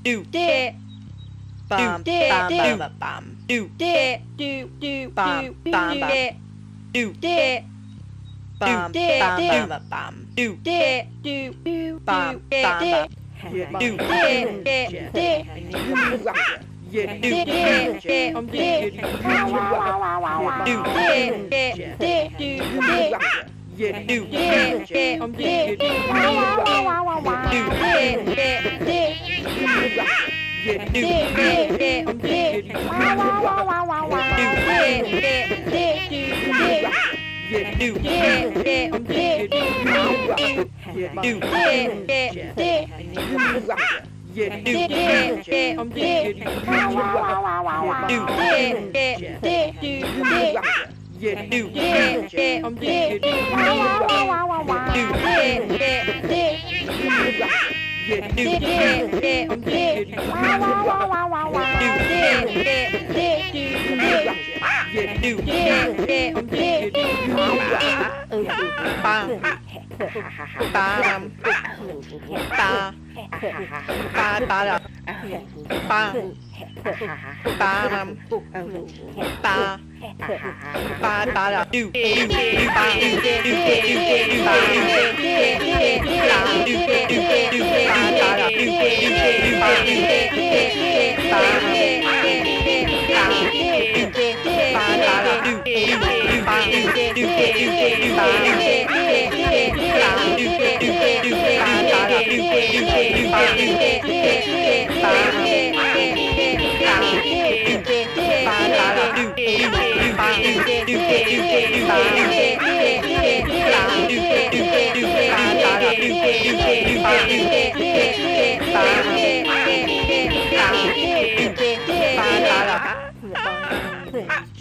do dip bum bum bum bum do dip bum bum dip do dip bum bum bum bum do dip bum bum do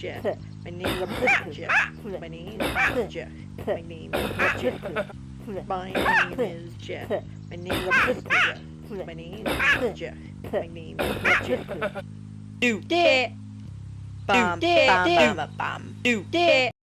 Jeff. My name is Jeff. My name is Jeff. My name is Jeff. My name is Jeff. My name is Jeff. My name is Jeff. My name is Jeff. Do dip bum bum bum bum do dip